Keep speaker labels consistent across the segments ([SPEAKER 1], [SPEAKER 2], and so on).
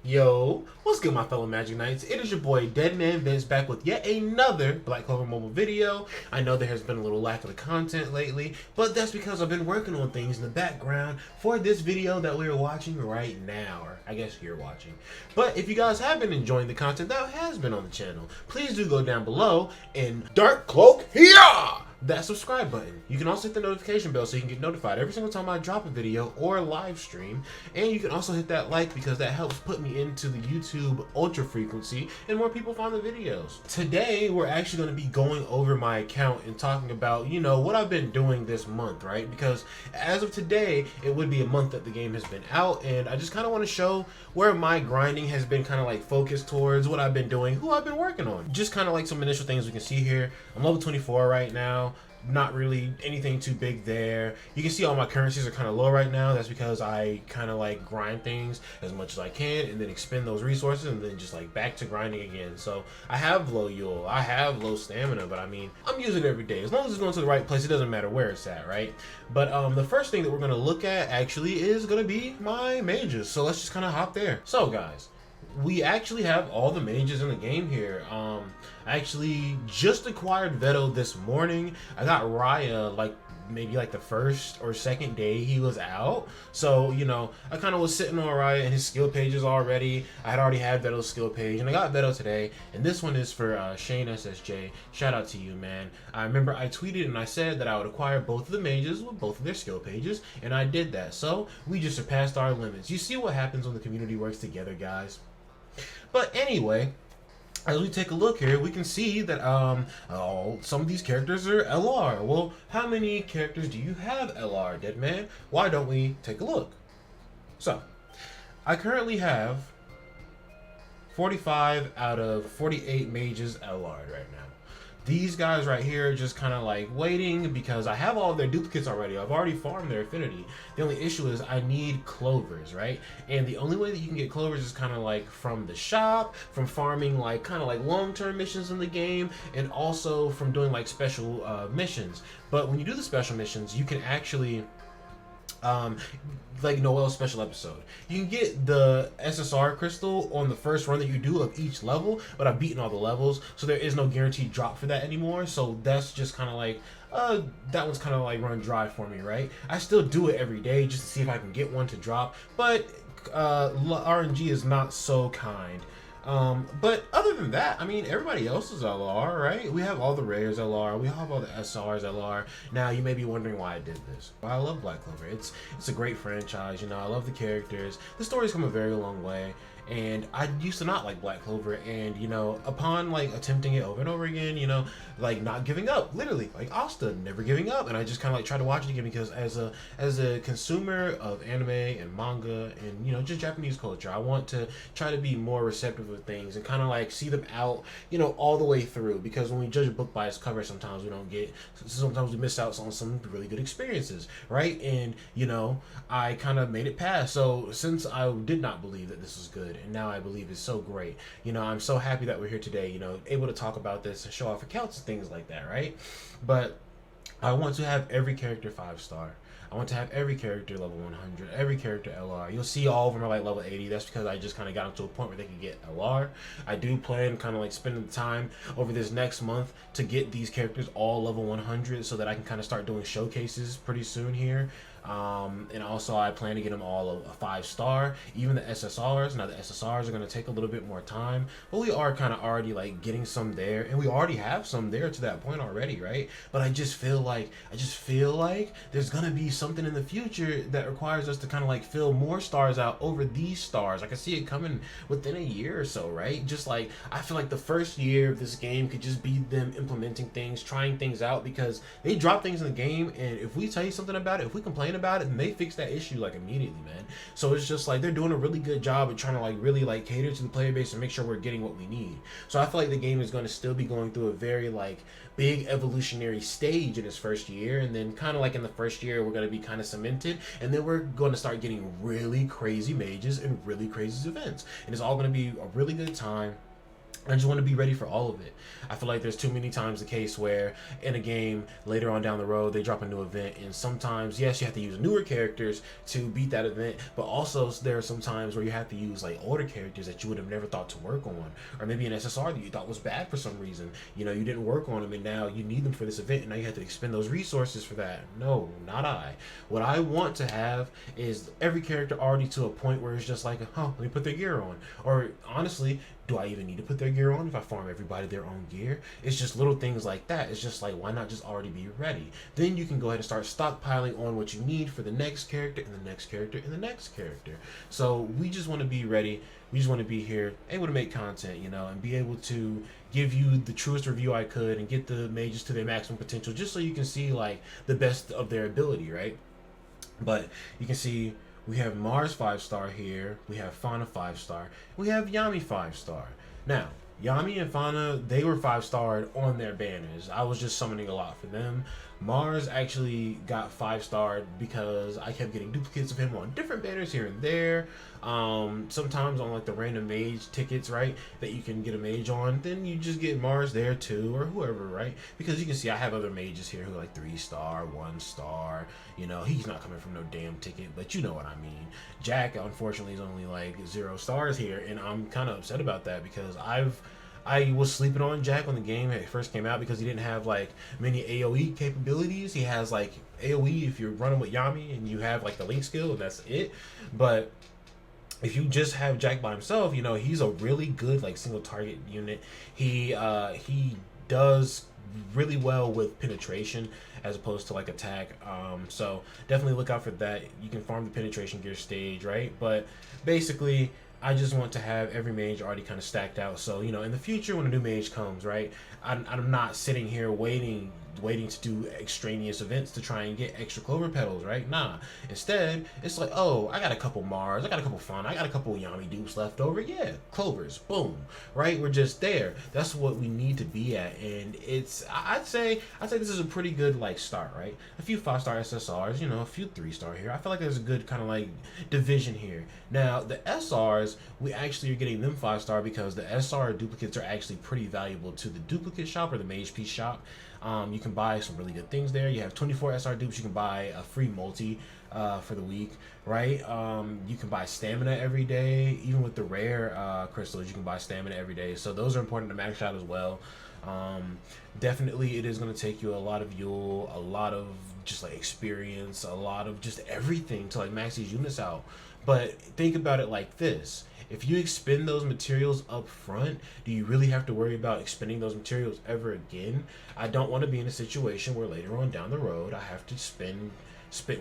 [SPEAKER 1] Yo, what's good my fellow Magic Knights? It is your boy DEADMANVINCE back with yet another Black Clover mobile video. I know there has been a little lack of the content lately, but that's because I've been working on things in the background for this video that we are watching right now, or I guess you're watching. But if you guys have been enjoying the content that has been on the channel, please do go down below and dark cloak here! That subscribe button. You can also hit the notification bell so you can get notified every single time I drop a video or live stream. And you can also hit that like because that helps put me into the YouTube ultra frequency and more people find the videos. Today we're actually going to be going over my account and talking about, you know, what I've been doing this month, right? Because as of today, it would be a month that the game has been out, and I just kind of want to show where my grinding has been kind of like focused towards, what I've been doing, who I've been working on. Just kind of like some initial things we can see here. I'm level 24 right now. Not really anything too big there. You can see all my currencies are kind of low right now. That's because I kind of like grind things as much as I can and then expend those resources and then just like back to grinding again. So I have low Yule, I have low stamina, but I mean, I'm using it every day. As long as it's going to the right place, it doesn't matter where it's at, right? But the first thing that we're going to look at actually is going to be my mages. So let's just kind of hop there. So guys, we actually have all the mages in the game here. I actually just acquired Veto this morning. I got Raya like maybe like the first or second day he was out. So, you know, I kind of was sitting on Raya and his skill pages already. I had already had Veto's skill page and I got Veto today. And this one is for Shane SSJ. Shout out to you, man. I remember I tweeted and I said that I would acquire both of the mages with both of their skill pages. And I did that. So we just surpassed our limits. You see what happens when the community works together, guys. But anyway, as we take a look here, we can see that some of these characters are LR. Well, how many characters do you have LR, Deadman? Why don't we take a look? So, I currently have 45 out of 48 mages LR right now. These guys right here are just kind of like waiting because I have all of their duplicates already. I've already farmed their affinity. The only issue is I need Clovers, right? And the only way that you can get Clovers is kind of like from the shop, from farming like kind of like long-term missions in the game, and also from doing like special missions. But when you do the special missions, you can actually like Noel's special episode, you can get the SSR crystal on the first run that you do of each level, but I've beaten all the levels, so there is no guaranteed drop for that anymore. So that's just kind of like that one's kind of like run dry for me, right? I still do it every day just to see if I can get one to drop, but RNG is not so kind. But other than that, I mean, everybody else is LR, right? We have all the rares LR, we have all the SRs LR. Now, you may be wondering why I did this. Well, I love Black Clover. It's a great franchise, you know, I love the characters. The story's come a very long way. And I used to not like Black Clover, and you know, upon like attempting it over and over again, you know, like not giving up, literally, like Asta, never giving up, and I just kind of like try to watch it again because as a consumer of anime and manga and, you know, just Japanese culture, I want to try to be more receptive of things and kind of like see them out, you know, all the way through. Because when we judge a book by its cover, sometimes we miss out on some really good experiences, right? And you know, I kind of made it past. So since I did not believe that this was good, and now I believe it's so great. You know, I'm so happy that we're here today, you know, able to talk about this and show off accounts and things like that, right? But I want to have every character 5-star. I want to have every character level 100, every character LR. You'll see all of them are like level 80. That's because I just kind of got to a point where they can get LR. I do plan kind of like spending the time over this next month to get these characters all level 100 so that I can kind of start doing showcases pretty soon here. And also I plan to get them all a 5-star, even the SSRs. Now the SSRs are going to take a little bit more time, but we are kind of already like getting some there, and we already have some there to that point already, right? But I just feel like there's going to be something in the future that requires us to kind of like fill more stars out over these stars. I can see it coming within a year or so, right? Just like I feel like the first year of this game could just be them implementing things, trying things out, because they drop things in the game, and if we tell you something about it, if we complain about it, and they fix that issue like immediately, man. So it's just like they're doing a really good job of trying to like really like cater to the player base and make sure we're getting what we need. So I feel like the game is going to still be going through a very like big evolutionary stage in its first year, and then kind of like in the first year we're going to be kind of cemented, and then we're going to start getting really crazy mages and really crazy events, and it's all going to be a really good time. I just want to be ready for all of it. I feel like there's too many times the case where in a game later on down the road they drop a new event, and sometimes yes you have to use newer characters to beat that event, but also there are some times where you have to use like older characters that you would have never thought to work on, or maybe an SSR that you thought was bad for some reason. You know, you didn't work on them and now you need them for this event, and now you have to expend those resources for that. No, not I. What I want to have is every character already to a point where it's just like, oh, let me put their gear on. Or honestly, do I even need to put their gear on if I farm everybody their own gear? It's just little things like that. It's just like, why not just already be ready? Then you can go ahead and start stockpiling on what you need for the next character and the next character and the next character. So we just want to be ready. We just want to be here, able to make content, you know, and be able to give you the truest review I could and get the mages to their maximum potential, just so you can see like the best of their ability, right? But you can see we have Mars 5-star here, we have Fauna 5-star, we have Yami 5-star. Now, Yami and Fauna, they were 5-starred on their banners. I was just summoning a lot for them. Mars actually got 5-starred because I kept getting duplicates of him on different banners here and there. Sometimes on like the random mage tickets, right, that you can get a mage on, then you just get Mars there too, or whoever, right? Because you can see I have other mages here who are like 3-star, 1-star. You know, he's not coming from no damn ticket, but you know what I mean. Jack, unfortunately, is only like 0 stars here, and I'm kind of upset about that because I was sleeping on Jack when the game first came out because he didn't have like many AoE capabilities. He has like AoE if you're running with Yami and you have like the link skill, and that's it. But if you just have Jack by himself, you know, he's a really good like single target unit. He does really well with penetration as opposed to like attack. So definitely look out for that. You can farm the penetration gear stage, right? But basically, I just want to have every mage already kind of stacked out. So, you know, in the future when a new mage comes, right, I'm not sitting here waiting to do extraneous events to try and get extra Clover petals, right? Nah. Instead, it's like, oh, I got a couple Mars, I got a couple Fauna, I got a couple Yami dupes left over. Yeah, Clovers, boom, right? We're just there. That's what we need to be at, and I'd say this is a pretty good like start, right? A few 5-star SSRs, you know, a few 3-star here. I feel like there's a good kind of like division here. Now the SRs, we actually are getting them 5-star because the SR duplicates are actually pretty valuable to the duplicate shop or the mage piece shop. You can buy some really good things there. You have 24 SR dupes. You can buy a free multi for the week, right? You can buy stamina every day. Even with the rare crystals, you can buy stamina every day. So those are important to max out as well. Definitely, it is going to take you a lot of Yule, a lot of just like experience, a lot of just everything to like max these units out. But think about it like this. If you expend those materials up front, do you really have to worry about expending those materials ever again? I don't want to be in a situation where later on down the road I have to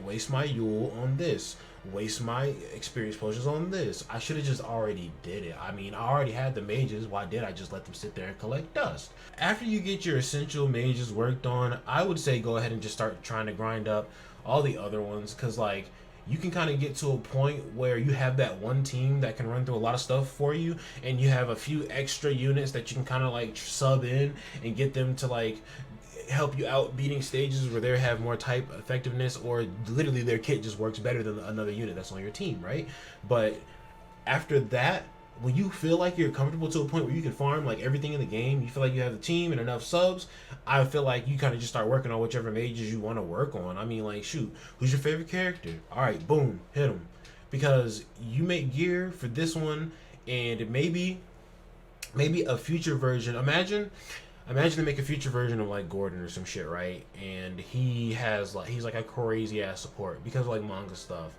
[SPEAKER 1] waste my Yule on this, waste my experience potions on this. I should have just already did it. I mean, I already had the mages. Why did I just let them sit there and collect dust? After you get your essential mages worked on, I would say go ahead and just start trying to grind up all the other ones, because like, you can kind of get to a point where you have that one team that can run through a lot of stuff for you, and you have a few extra units that you can kind of like sub in and get them to like help you out beating stages where they have more type effectiveness, or literally their kit just works better than another unit that's on your team, right? But after that, when you feel like you're comfortable to a point where you can farm like everything in the game, you feel like you have the team and enough subs, I feel like you kind of just start working on whichever mages you want to work on. I mean, like, shoot, who's your favorite character? All right, boom, hit them. Because you make gear for this one, and maybe a future version. Imagine they make a future version of like Gordon or some shit, right? And he's like a crazy ass support because of like manga stuff.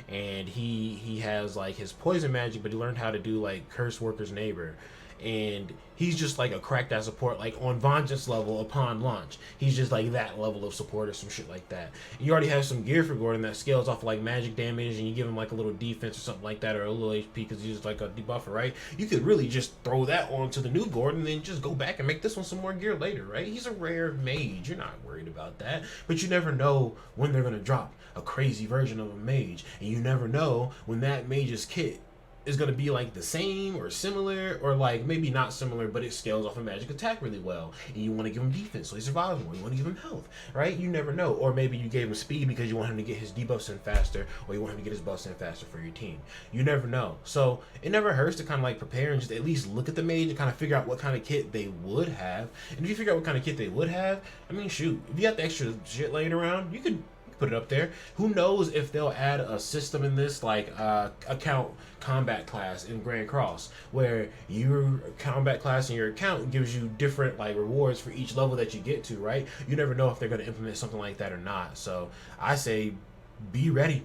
[SPEAKER 1] And he has like his poison magic, but he learned how to do like Curse Worker's Neighbor, and he's just like a cracked ass support, like on Vengeance level upon launch. He's just like that level of support or some shit like that. And you already have some gear for Gordon that scales off like magic damage, and you give him like a little defense or something like that, or a little HP because he's just like a debuffer, right? You could really just throw that onto the new Gordon and then just go back and make this one some more gear later, right? He's a rare mage. You're not worried about that, but you never know when they're gonna drop a crazy version of a mage, and you never know when that mage's kit is going to be like the same or similar, or like maybe not similar, but it scales off a magic attack really well, and you want to give him defense so he survives more, you want to give him health, right? You never know. Or maybe you gave him speed because you want him to get his debuffs in faster, or you want him to get his buffs in faster for your team. You never know. So it never hurts to kind of like prepare and just at least look at the mage and kind of figure out what kind of kit they would have. And if you figure out what kind of kit they would have, I mean, shoot, if you got the extra shit laying around, you could put it up there. Who knows if they'll add a system in this, like account combat class in Grand Cross, where your combat class in your account gives you different like rewards for each level that you get to, right? You never know if they're going to implement something like that or not. So I say be ready.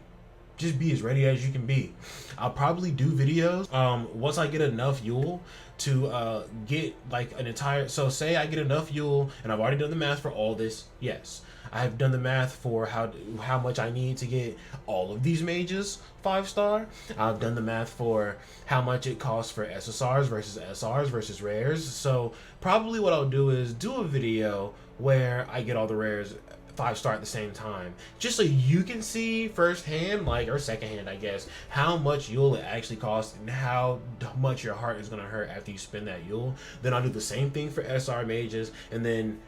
[SPEAKER 1] Just be as ready as you can be. I'll probably do videos once I get enough Yule to get like an entire, so say I get enough Yule, and I've already done the math for all this. Yes, I have done the math for how much I need to get all of these mages 5-star. I've done the math for how much it costs for SSRs versus SRs versus rares. So probably what I'll do is do a video where I get all the rares 5-star at the same time, just so you can see firsthand, like, or secondhand, I guess, how much Yule it actually costs and how much your heart is gonna hurt after you spend that Yule. Then I'll do the same thing for SR mages, and then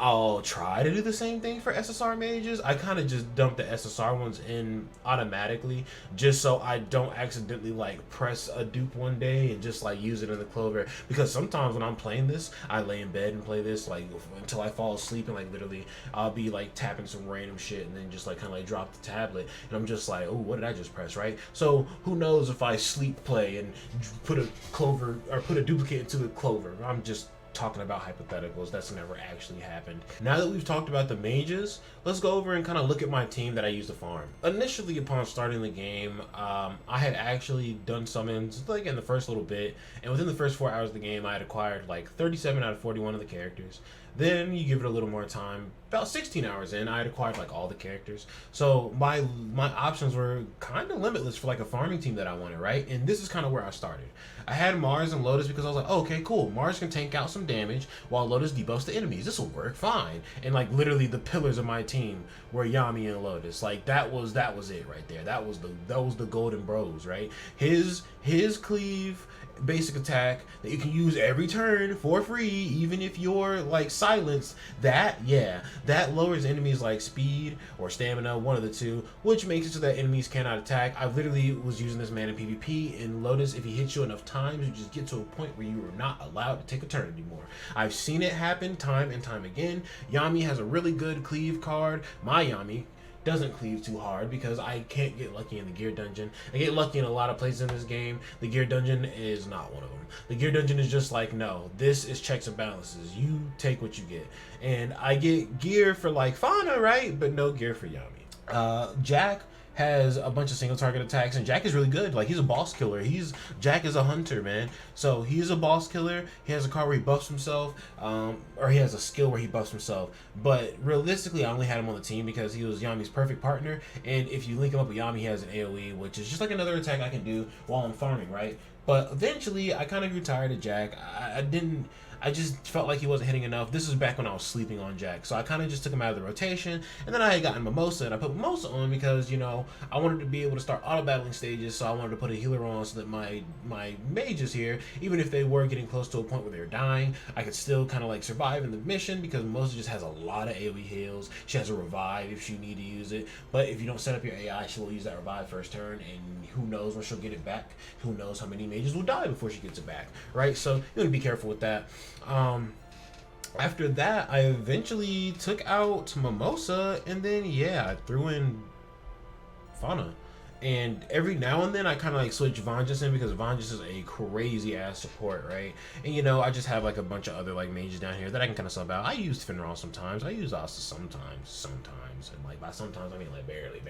[SPEAKER 1] I'll try to do the same thing for SSR mages. I kind of just dump the SSR ones in automatically, just so I don't accidentally like press a dupe one day and just like use it in the Clover. Because sometimes when I'm playing this, I lay in bed and play this like until I fall asleep, and like literally I'll be like tapping some random shit and then just like kind of like drop the tablet, and I'm just like, oh, what did I just press, right? So who knows if I sleep play and put a Clover or put a duplicate into the Clover. I'm just talking about hypotheticals. That's never actually happened. Now that we've talked about the mages, let's go over and kind of look at my team that I use to farm. Initially, upon starting the game, I had actually done summons like in the first little bit, and within the first 4 hours of the game, I had acquired like 37 out of 41 of the characters. Then you give it a little more time. About 16 hours in, I had acquired like all the characters. So my options were kind of limitless for like a farming team that I wanted, right? And this is kind of where I started. I had Mars and Lotus because I was like, oh, okay, cool. Mars can tank out some damage while Lotus debuffs the enemies. This will work fine. And like literally the pillars of my team were Yami and Lotus. Like that was it right there. That was the golden bros, right? His cleave basic attack that you can use every turn for free, even if you're like silenced, that lowers enemies like speed or stamina, one of the two, which makes it so that enemies cannot attack. I literally was using this man in PvP, and Lotus, if he hits you enough times, you just get to a point where you are not allowed to take a turn anymore. I've seen it happen time and time again. Yami has a really good cleave card. My Yami doesn't cleave too hard because I can't get lucky in the gear dungeon. I get lucky in a lot of places in this game. The gear dungeon is not one of them. The gear dungeon is just like, no, this is checks and balances. You take what you get. And I get gear for like Fauna, right? But no gear for Yami. Jack has a bunch of single target attacks, and Jack is really good. Like, he's a boss killer. Jack is a hunter, man. So he's a boss killer. He has a card where he buffs himself, or he has a skill where he buffs himself. But realistically, I only had him on the team because he was Yami's perfect partner. And if you link him up with Yami, he has an AoE, which is just like another attack I can do while I'm farming, right? But eventually, I kind of grew tired of Jack. I just felt like he wasn't hitting enough. This was back when I was sleeping on Jack. So I kind of just took him out of the rotation. And then I had gotten Mimosa, and I put Mimosa on because, you know, I wanted to be able to start auto-battling stages. So I wanted to put a healer on so that my mages here, even if they were getting close to a point where they were dying, I could still kind of like survive in the mission, because Mimosa just has a lot of AoE heals. She has a revive if you need to use it. But if you don't set up your AI, she will use that revive first turn. And who knows when she'll get it back. Who knows how many mages will die before she gets it back, right? So you want to be careful with that. After that, I eventually took out Mimosa, and then I threw in Fauna. And every now and then I kind of like switch Vangelis in, because Vangelis is a crazy ass support, right? And you know, I just have like a bunch of other like mages down here that I can kind of sub out. I use Finral sometimes. I use Asa sometimes. And like by sometimes I mean like barely.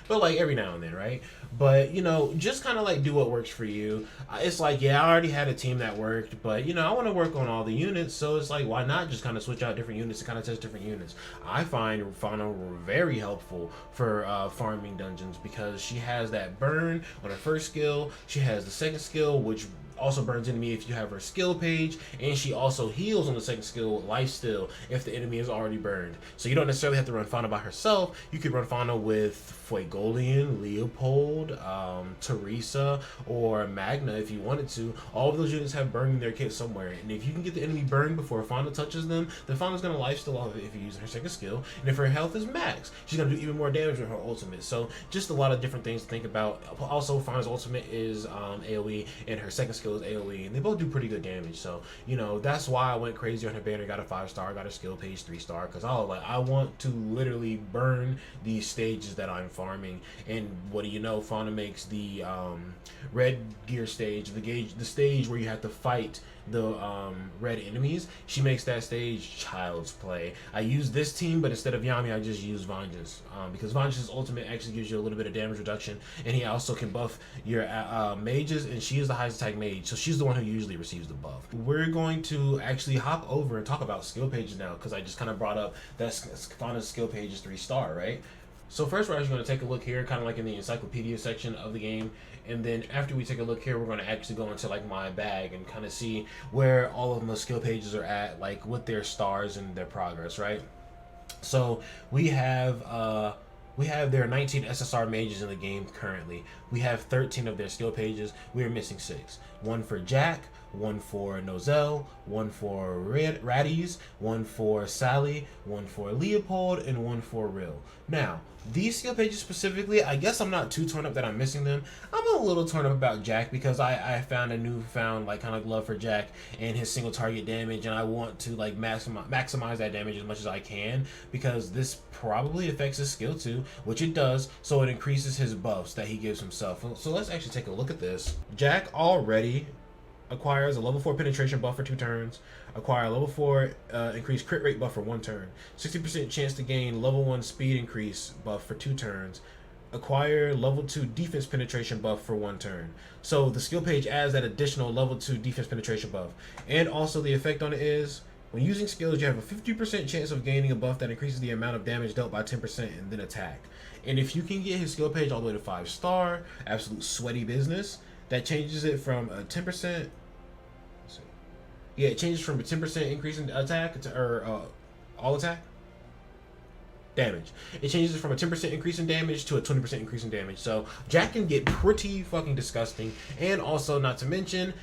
[SPEAKER 1] But like every now and then, right? But you know, just kind of like do what works for you. It's like, I already had a team that worked, but you know, I want to work on all the units. So it's like, why not just kind of switch out different units to kind of test different units? I find Fauna very helpful for farming dungeons, because she has that burn on her first skill. She has the second skill, which also burns enemy if you have her skill page, and she also heals on the second skill life steal if the enemy is already burned. So you don't necessarily have to run Fauna by herself. You could run Fauna with Fuegolian, Leopold, Teresa, or Magna if you wanted to. All of those units have burn in their kit somewhere, and if you can get the enemy burned before Fauna touches them, then Fauna's gonna lifesteal off of it if you're using her second skill, and if her health is max, she's gonna do even more damage with her ultimate. So just a lot of different things to think about. Also, Fauna's ultimate is AoE, and her second skill is AoE, and they both do pretty good damage. So you know that's why I went crazy on her banner, got a 5-star, got her skill page 3-star, because I want to literally burn these stages that I'm farming. And what do you know, Fauna makes the red gear stage, the stage where you have to fight the red enemies. She makes that stage child's play. I use this team, but instead of Yami, I just use Vengeance, because Vengeance's ultimate actually gives you a little bit of damage reduction, and he also can buff your mages, and she is the highest attack mage, so she's the one who usually receives the buff. We're going to actually hop over and talk about skill pages now, because I just kind of brought up that Fauna's skill page is 3-star, right? So first we're actually going to take a look here, kind of like in the encyclopedia section of the game, and then after we take a look here, we're going to actually go into like my bag and kind of see where all of the skill pages are at, like with their stars and their progress, right? So we have there are 19 SSR mages in the game currently. We have 13 of their skill pages. We are missing 6. One for Jack, one for Nozel, one for Raddies, one for Sally, one for Leopold, and one for Rill. Now, these skill pages specifically, I guess I'm not too torn up that I'm missing them. I'm a little torn up about Jack because I found a newfound like kind of love for Jack and his single target damage, and I want to like maximize that damage as much as I can, because this probably affects his skill too, which it does, so it increases his buffs that he gives himself. So let's actually take a look at this. Jack already acquires a level 4 penetration buff for 2 turns, acquire a level 4 increased crit rate buff for 1 turn, 60% chance to gain level 1 speed increase buff for 2 turns, acquire level 2 defense penetration buff for 1 turn. So the skill page adds that additional level 2 defense penetration buff. And also the effect on it is, when using skills, you have a 50% chance of gaining a buff that increases the amount of damage dealt by 10% and then attack. And if you can get his skill page all the way to 5-star, absolute sweaty business, that changes it from a 10%. Yeah, it changes from a 10% increase in attack to all attack damage. It changes from a 10% increase in damage to a 20% increase in damage. So Jack can get pretty fucking disgusting. And also, not to mention,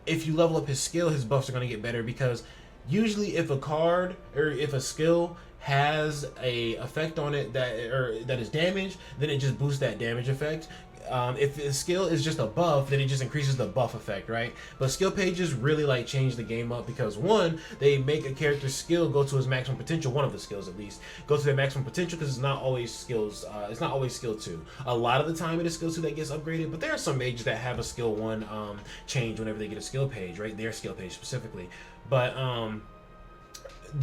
[SPEAKER 1] if you level up his skill, his buffs are going to get better, because usually if a card or if a skill has a effect on it that is damage, then it just boosts that damage effect. If the skill is just a buff, then it just increases the buff effect, right? But skill pages really like change the game up, because one, they make a character's skill go to his maximum potential. One of the skills, at least, go to their maximum potential, because it's not always skills. It's not always skill 2. A lot of the time, it is skill 2 that gets upgraded. But there are some mages that have a skill 1 change whenever they get a skill page, right? Their skill page specifically, but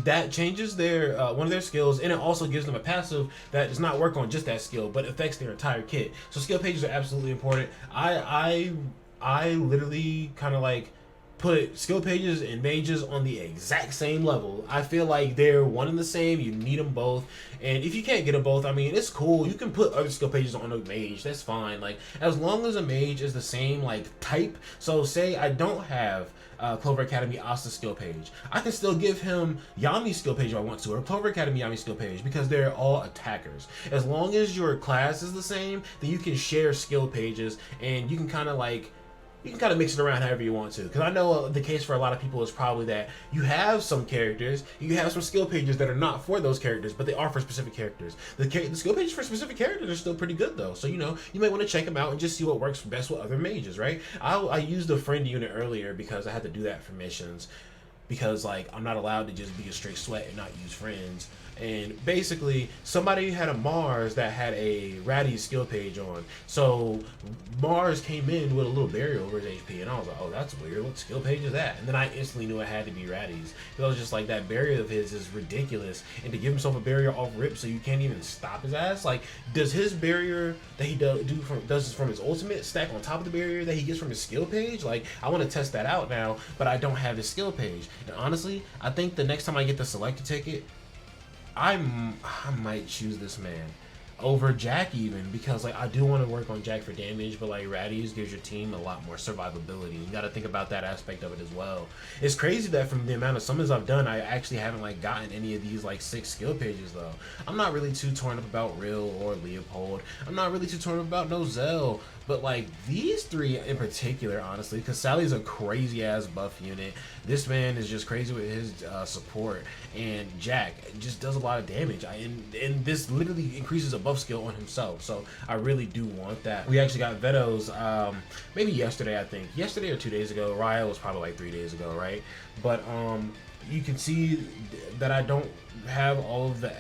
[SPEAKER 1] that changes their one of their skills, and it also gives them a passive that does not work on just that skill, but affects their entire kit. So skill pages are absolutely important. I literally kind of like put skill pages and mages on the exact same level. I feel like they're one and the same. You need them both, and if you can't get them both, I mean, it's cool. You can put other skill pages on a mage. That's fine. Like, as long as a mage is the same like type. So say I don't have Clover Academy Asta skill page, I can still give him Yami skill page if I want to, or Clover Academy Yami skill page, because they're all attackers. As long as your class is the same, then you can share skill pages, and you can kind of mix it around however you want to. Because I know the case for a lot of people is probably that you have some characters, you have some skill pages that are not for those characters, but they are for specific characters. The skill pages for specific characters are still pretty good though. So, you know, you might want to check them out and just see what works best with other mages, right? I used a friend unit earlier because I had to do that for missions. Because, like, I'm not allowed to just be a straight sweat and not use friends. And basically, somebody had a Mars that had a Ratty skill page on. So Mars came in with a little barrier over his HP, and I was like, oh, that's weird. What skill page is that? And then I instantly knew it had to be Ratty's. Because I was just like, that barrier of his is ridiculous. And to give himself a barrier off rip so you can't even stop his ass? Like, does his barrier that he does from his ultimate stack on top of the barrier that he gets from his skill page? Like, I want to test that out now, but I don't have his skill page. And honestly, I think the next time I get the selector ticket, I might choose this man. over Jack even, because like I do want to work on Jack for damage, but like Raddies gives your team a lot more survivability. You got to think about that aspect of it as well. It's crazy that from the amount of summons I've done, I actually haven't like gotten any of these like 6 skill pages though. I'm not really too torn up about Real or Leopold. I'm not really too torn up about Nozel. But like these 3 in particular, honestly, because Sally's a crazy ass buff unit. This man is just crazy with his support, and Jack just does a lot of damage. And this literally increases a buff skill on himself. So I really do want that. We actually got Veto's maybe yesterday, I think. Yesterday or 2 days ago. Raya was probably like 3 days ago, right? But you can see that I don't have all of the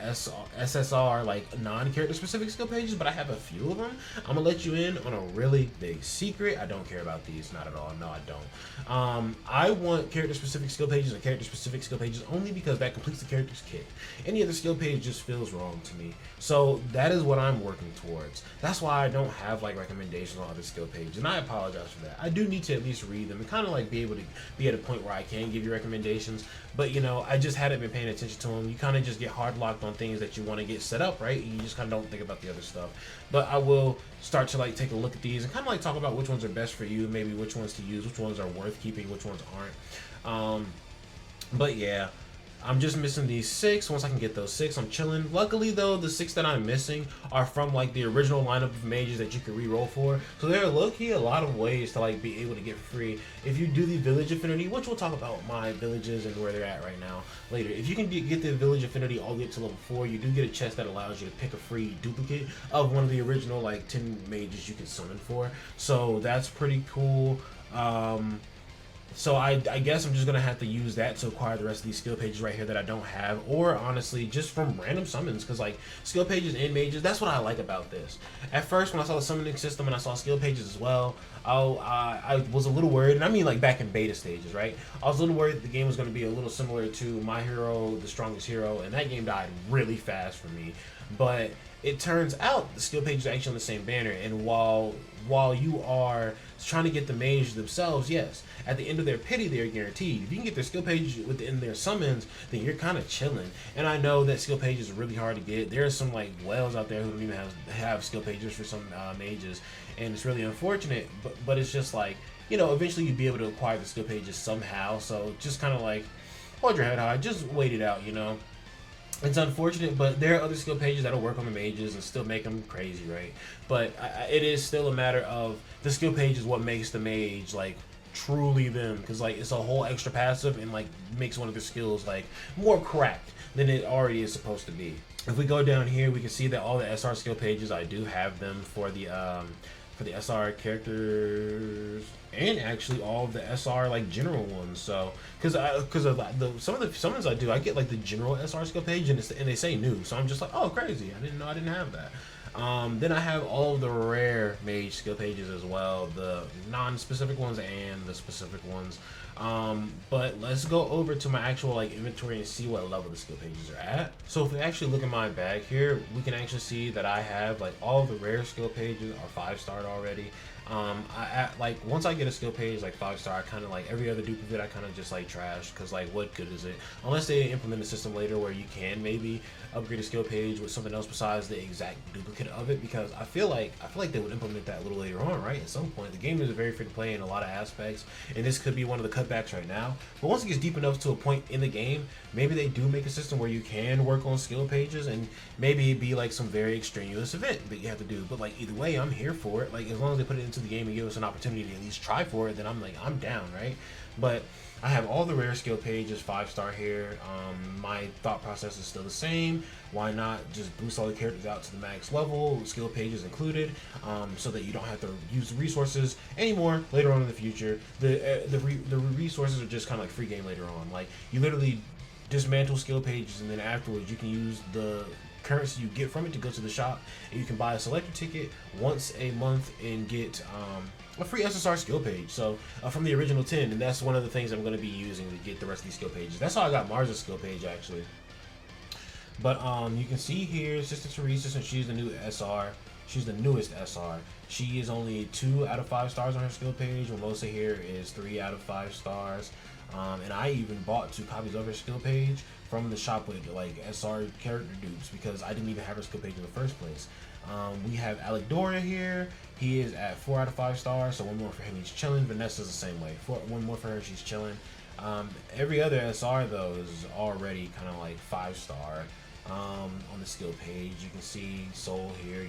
[SPEAKER 1] SSR like non-character specific skill pages, but I have a few of them. I'm gonna let you in on a really big secret. I don't care about these, not at all. No, I don't. I want character specific skill pages and character specific skill pages only because that completes the character's kit. Any other skill page just feels wrong to me. So that is what I'm working towards. That's why I don't have like recommendations on other skill pages, and I apologize for that. I do need to at least read them and kind of like be able to be at a point where I can give you recommendations, but you know, I just hadn't been paying attention to them. You kind of just get hard locked on things that you want to get set up, right? And you just kind of don't think about the other stuff. But I will start to like take a look at these and kind of like talk about which ones are best for you, maybe which ones to use, which ones are worth keeping, which ones aren't. But yeah, I'm just missing these 6. Once I can get those 6, I'm chilling. Luckily though, the 6 that I'm missing are from like the original lineup of mages that you can re-roll for. So there are low-key a lot of ways to like be able to get free. If you do the village affinity, which we'll talk about my villages and where they're at right now later. If you can get the village affinity all the way up to level 4, you do get a chest that allows you to pick a free duplicate of one of the original like 10 mages you can summon for. So that's pretty cool. So I guess I'm just going to have to use that to acquire the rest of these skill pages right here that I don't have, or honestly just from random summons, because like skill pages and mages, that's what I like about this. At first when I saw the summoning system and I saw skill pages as well, I was a little worried, and I mean like back in beta stages, right? I was a little worried that the game was going to be a little similar to My Hero, The Strongest Hero, and that game died really fast for me. But it turns out the skill pages are actually on the same banner, and while you are trying to get the mage themselves, yes, at the end of their pity they're guaranteed. If you can get their skill page within their summons, then you're kind of chilling. And I know that skill pages are really hard to get. There are some like whales out there who don't even have skill pages for some mages, and it's really unfortunate. But it's just like, you know, eventually you'd be able to acquire the skill pages somehow. So just kind of like hold your head high, just wait it out, you know. It's unfortunate, but there are other skill pages that'll work on the mages and still make them crazy, right? But it is still a matter of the skill page is what makes the mage like truly them, because like it's a whole extra passive and like makes one of the skills like more cracked than it already is supposed to be. If we go down here, we can see that all the SR skill pages, I do have them for the SR characters, and actually all of the SR like general ones. So because of some of the summons I do, I get like the general SR skill page, and they say new, so I'm just like, oh crazy, I didn't know I didn't have that. Then I have all of the rare mage skill pages as well, the non-specific ones and the specific ones. But let's go over to my actual like inventory and see what level the skill pages are at. So if we actually look at my bag here, we can actually see that I have like all the rare skill pages are 5-starred already. Like once I get a skill page like 5-star, I kind of like every other duplicate I kind of just like trash, because like what good is it unless they implement a system later where you can maybe upgrade a skill page with something else besides the exact duplicate of it, because I feel like they would implement that a little later on, right? At some point. The game is very free to play in a lot of aspects, and this could be one of the cutbacks right now. But once it gets deep enough to a point in the game, maybe they do make a system where you can work on skill pages, and maybe it'd be like some very extraneous event that you have to do. But like either way, I'm here for it. Like as long as they put it into the game and give us an opportunity to at least try for it, then I'm down, right? But I have all the rare skill pages 5-star here. My thought process is still the same. Why not just boost all the characters out to the max level, skill pages included, so that you don't have to use the resources anymore later on in the future. The resources are just kind of like free game later on. Like you literally dismantle skill pages, and then afterwards you can use the currency you get from it to go to the shop, and you can buy a selector ticket once a month and get a free SSR skill page. So from the original 10, and that's one of the things I'm going to be using to get the rest of these skill pages. That's how I got Mars' skill page actually. But you can see here, Sister Teresa, since she's the new SR, she's the newest SR. She is only 2 out of 5 stars on her skill page. Mimosa here is 3 out of 5 stars. And I even bought 2 copies of her skill page from the shop with like SR character dupes, because I didn't even have her skill page in the first place. We have Alec here. He is at 4 out of 5 stars, so 1 more for him, he's chilling. Vanessa's the same way. 1 more for her, she's chilling. Every other SR though is already kind of like 5-star. On the skill page, you can see Soul here,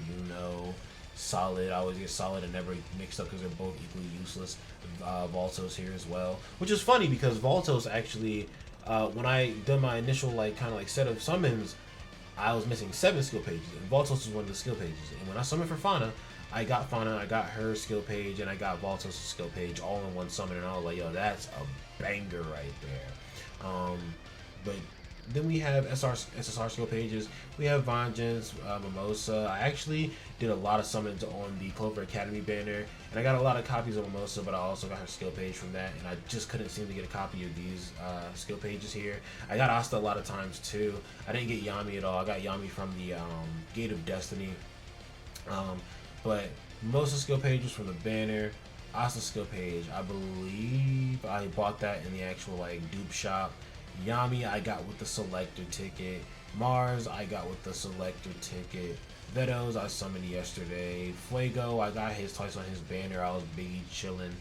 [SPEAKER 1] Solid. I always get Solid and Never mixed up because they're both equally useless. Voltos here as well, which is funny because Voltos actually, when I done my initial set of summons, I was missing 7 skill pages, and Voltos is one of the skill pages. And when I summoned for Fauna, I got her skill page, and I got Voltos' skill page all in one summon, and I was like, yo, that's a banger right there. But then we have SSR skill pages. We have Vengeance, Mimosa. I actually did a lot of summons on the Clover Academy banner, and I got a lot of copies of Mimosa, but I also got her skill page from that, and I just couldn't seem to get a copy of these skill pages here. I got Asta a lot of times too. I didn't get Yami at all. I got Yami from the Gate of Destiny. But Mimosa skill pages from the banner. Asta skill page, I believe I bought that in the actual dupe shop. Yami I got with the selector ticket. Mars I got with the selector ticket. Vedos I summoned yesterday. Fuego I got his twice on his banner. I was biggie chilling.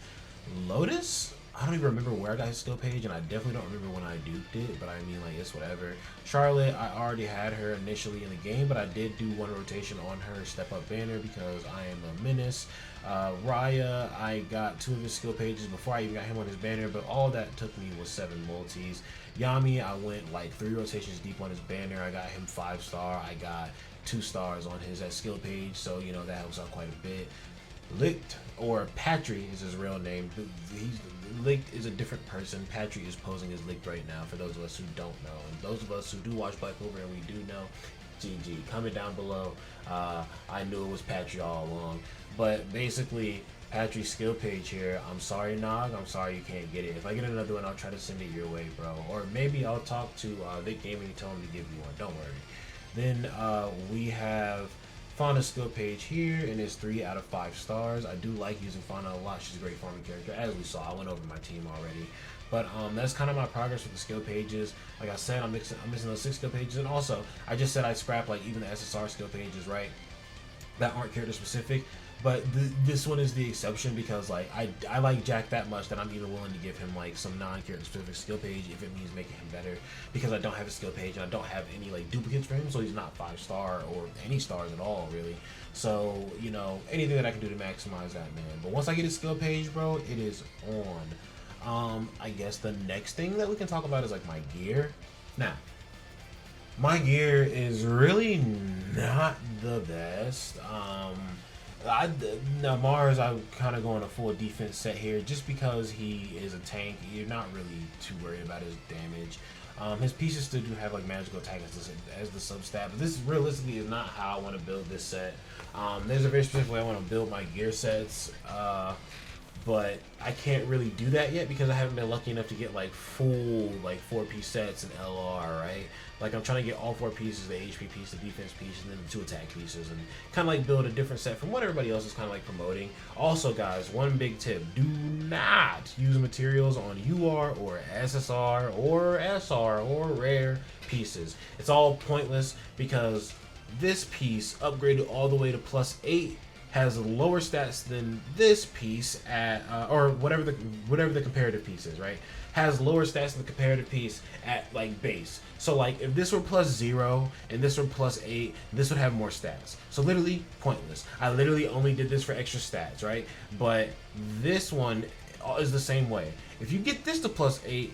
[SPEAKER 1] Lotus, I don't even remember where I got his skill page, and I definitely don't remember when I duped it, but I mean, it's whatever. Charlotte, I already had her initially in the game, but I did do 1 rotation on her step up banner because I am a menace. Raya, I got 2 of his skill pages before I even got him on his banner, but all that took me was 7 multis. Yami, I went 3 rotations deep on his banner. I got him 5-star. I got 2 stars on his skill page, so that helps out quite a bit. Licked, or Patry is his real name. Licked is a different person. Patry is posing as Licked right now, for those of us who don't know. And those of us who do watch Black Clover and we do know, GG. Comment down below. I knew it was Patry all along. But basically, Patry's skill page here, I'm sorry, Nog, I'm sorry you can't get it. If I get another one, I'll try to send it your way, bro. Or maybe I'll talk to Vic Gaming and tell him to give you one. Don't worry. Then we have Fauna's skill page here, and it's 3 out of 5 stars. I do like using Fauna a lot. She's a great farming character, as we saw. I went over my team already. But that's kind of my progress with the skill pages. Like I said, I'm missing those 6 skill pages, and also I just said I'd scrap even the SSR skill pages, right? That aren't character specific. But this one is the exception because I like Jack that much that I'm even willing to give him some non-character specific skill page if it means making him better, because I don't have a skill page and I don't have any duplicates for him, so he's not 5-star or any stars at all really. So anything that I can do to maximize that, man. But once I get his skill page, bro, it is on. I guess the next thing that we can talk about is my gear. Now, my gear is really not the best. Now Mars, I'm kind of going a full defense set here just because he is a tank. You're not really too worried about his damage. His pieces still do have magical attack as the sub-stat, but this realistically is not how I want to build this set. There's a very specific way I want to build my gear sets, but I can't really do that yet because I haven't been lucky enough to get full 4-piece sets in LR, right? I'm trying to get all 4 pieces, the HP piece, the defense piece, and then the 2 attack pieces, and kind of build a different set from what everybody else is kind of promoting. Also, guys, one big tip: do not use materials on UR or SSR or SR or rare pieces. It's all pointless because this piece upgraded all the way to +8 has lower stats than this piece at or whatever the comparative piece is, right? Has lower stats than the comparative piece at base. So if this were +0 and this were +8, this would have more stats. So literally pointless. I literally only did this for extra stats, right? But this one is the same way. If you get this to +8,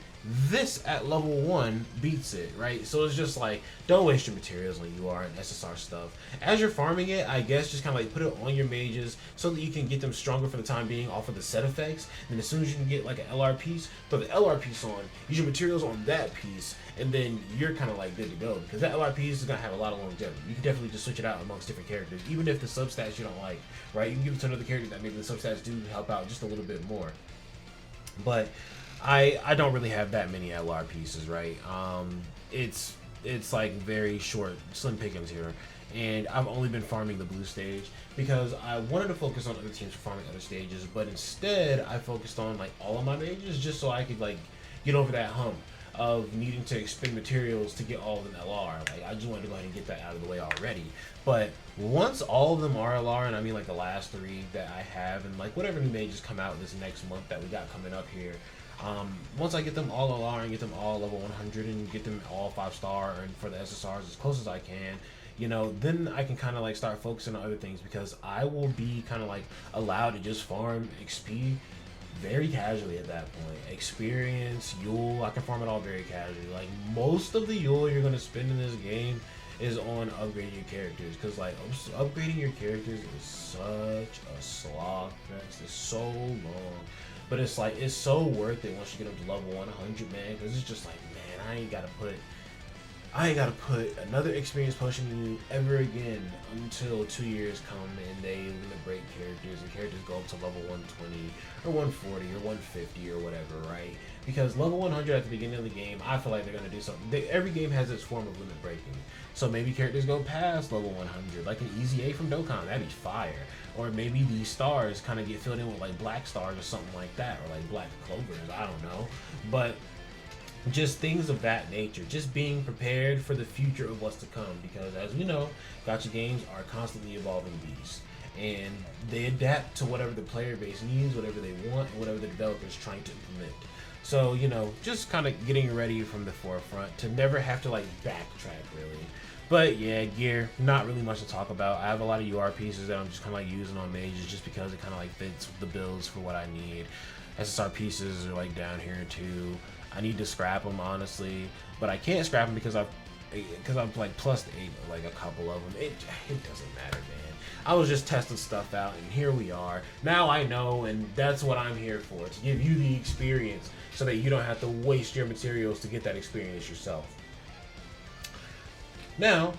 [SPEAKER 1] this at level 1 beats it, right? So it's just don't waste your materials on UR and SSR stuff. As you're farming it, I guess just kind of put it on your mages so that you can get them stronger for the time being off of the set effects. And as soon as you can get an LR piece, throw the LR piece on, use your materials on that piece, and then you're kind of good to go, because that LR piece is going to have a lot of longevity. You can definitely just switch it out amongst different characters, even if the substats you don't like, right? You can give it to another character that maybe the substats do help out just a little bit more. But I don't really have that many LR pieces, right? It's very short, slim pickings here, and I've only been farming the blue stage because I wanted to focus on other teams for farming other stages, but instead I focused on all of my mages just so I could get over that hump. of needing to expend materials to get all of them LR. Like, I just wanted to go ahead and get that out of the way already. But once all of them are LR, and I mean like the last 3 that I have, and like whatever new mages come out this next month that we got coming up here, once I get them all LR and get them all level 100 and get them all 5-star and for the SSRs as close as I can, you know, then I can kind of like start focusing on other things, because I will be kind of like allowed to just farm XP very casually at that point. Experience, Yule, I can farm it all very casually. Like, most of the Yule you're going to spend in this game is on upgrading your characters, because like upgrading your characters is such a slog fest. It's so long, but it's like, it's so worth it once you get up to level 100, man, because it's just like, man, I ain't gotta put another experience potion in you ever again until 2 years come and they limit break characters, and characters go up to level 120 or 140 or 150 or whatever, right? Because level 100 at the beginning of the game, I feel like they're going to do something. Every game has its form of limit breaking. So maybe characters go past level 100, like an Easy A from Dokkan, that'd be fire. Or maybe these stars kind of get filled in with like black stars or something like that, or like black clovers, I don't know. But just things of that nature, just being prepared for the future of what's to come, because as we know, gacha games are constantly evolving beasts, and they adapt to whatever the player base needs, whatever they want, and whatever the developer is trying to implement. So, you know, just kind of getting ready from the forefront to never have to like backtrack really. But yeah, gear, not really much to talk about. I have a lot of UR pieces that I'm just kind of like using on mages just because it kind of like fits the builds for what I need. SSR pieces are like down here too. I need to scrap them honestly, but I can't scrap them because I'm like +8 like a couple of them. It doesn't matter, man. I was just testing stuff out, and here we are. Now I know, and that's what I'm here for, to give you the experience so that you don't have to waste your materials to get that experience yourself. Now,